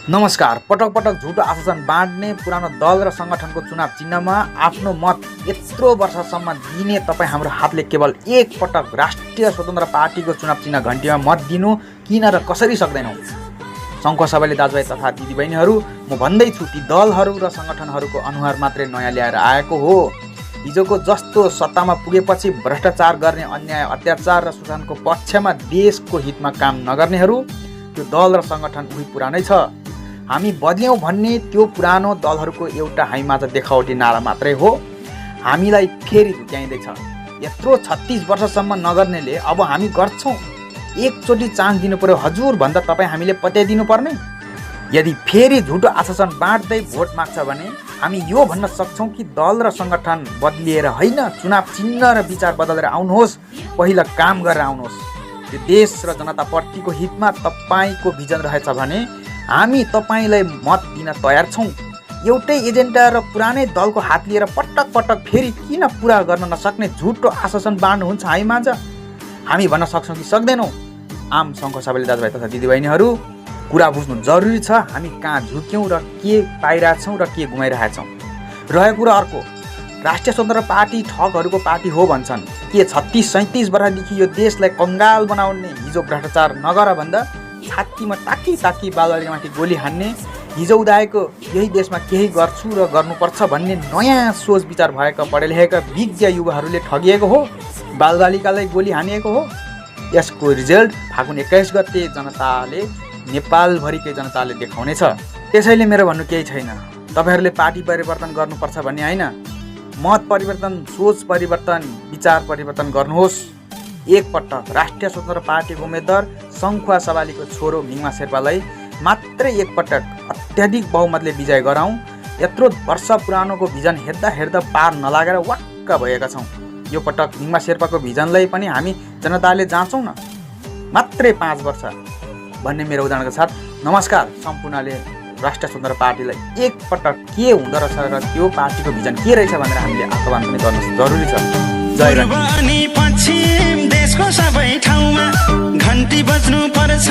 नमस्कार। पटक पटक झुटो आश्वासन बाँड्ने पुरानो दल र संगठनको चुनाव चिन्हमा आफ्नो मत यत्रो वर्षसम्म दिने तपाईँ हाम्रो हातले केवल एक पटक राष्ट्रिय स्वतन्त्र पार्टीको चुनाव चिन्ह घन्टीमा मत दिनु किन र कसरी सक्दैनौँ? सङ्घको सबैले दाजुभाइ तथा दिदीबहिनीहरू, म भन्दैछु ती दलहरू र सङ्गठनहरूको अनुहार मात्रै नयाँ ल्याएर आएको हो। हिजोको जस्तो सत्तामा पुगेपछि भ्रष्टाचार गर्ने, अन्याय अत्याचार र शोषणको पक्षमा देशको हितमा काम नगर्नेहरू, त्यो दल र सङ्गठन उही पुरानै छ। हामी बदल्यौँ भन्ने त्यो पुरानो दलहरूको एउटा हामीमाझ देखावटी नारा मात्रै हो। हामीलाई फेरि झुक्याइँदैछ। यत्रो 36 वर्षसम्म नगर्नेले अब हामी गर्छौँ। एकचोटि चान्स दिनु पर्यो हजुर भन्दा तपाईँ हामीले पत्याइदिनु पर्ने। यदि फेरि झुटो आश्वासन बाँड्दै भोट माग्छ भने हामी यो भन्न सक्छौँ कि दल र सङ्गठन बदलिएर होइन, चुनाव चिन्ह र विचार बदलेर आउनुहोस्, पहिला काम गरेर आउनुहोस्। त्यो देश र जनताप्रतिको हितमा तपाईँको भिजन रहेछ भने हामी तपाईँलाई मत दिन तयार छौँ। एउटै एजेन्डा र पुरानै दलको हात लिएर पटक पटक फेरि किन पुरा गर्न नसक्ने झुटो आश्वासन बाँड्नुहुन्छ हामीमाझ? हामी भन्न सक्छौँ कि सक्दैनौँ? आम सङ्घको सबैले दाजुभाइ तथा दिदीबहिनीहरू, कुरा बुझ्नु जरुरी छ। हामी कहाँ झुक्यौँ र के पाइरहेछौँ र के गुमाइरहेछौँ। रहेको कुरा अर्को, राष्ट्रिय स्वतन्त्र पार्टी ठगहरूको पार्टी हो भन्छन्। के 36-37 वर्षदेखि यो देशलाई कङ्गाल बनाउने, हिजो भ्रष्टाचार नगर भन्दा छातीमा ताकी बालबालिकामाथि गोली हान्ने, हिजो उदाएको यही देशमा केही गर्छु र गर्नुपर्छ भन्ने नयाँ सोच विचार भएका पढे लेखेका विज्ञ युवाहरूले ठगिएको हो, बालबालिकालाई गोली हानिएको हो। यसको रिजल्ट फागुन 21 गते जनताले, नेपालभरिकै जनताले देखाउनेछ। त्यसैले मेरो भन्नु केही छैन। तपाईँहरूले पार्टी परिवर्तन गर्नुपर्छ भन्ने होइन, मत परिवर्तन, सोच परिवर्तन, विचार परिवर्तन गर्नुहोस्। एकपटक राष्ट्रिय स्वतन्त्र पार्टीको उम्मेदवार सङ्खुवा सवालीको छोरो मिङमा शेर्पालाई मात्रै एकपटक अत्याधिक बहुमतले विजय गराउँ। यत्रो वर्ष पुरानोको भिजन हेर्दा हेर्दा पार नलागेर वाक्क भएका छौँ। यो पटक मिङमा शेर्पाको भिजनलाई पनि हामी जनताले जाँचौँ न, मात्रै 5 वर्ष भन्ने मेरो उदाहरणको साथ नमस्कार। सम्पूर्णले राष्ट्रिय स्वतन्त्र पार्टीलाई एकपटक के हुँदो रहेछ र त्यो पार्टीको भिजन के रहेछ भनेर हामीले आह्वान पनि गर्नु जरुरी छ। जय पश्चिम देशको सबै ठाउँमा घन्टी बज्नु पर्छ।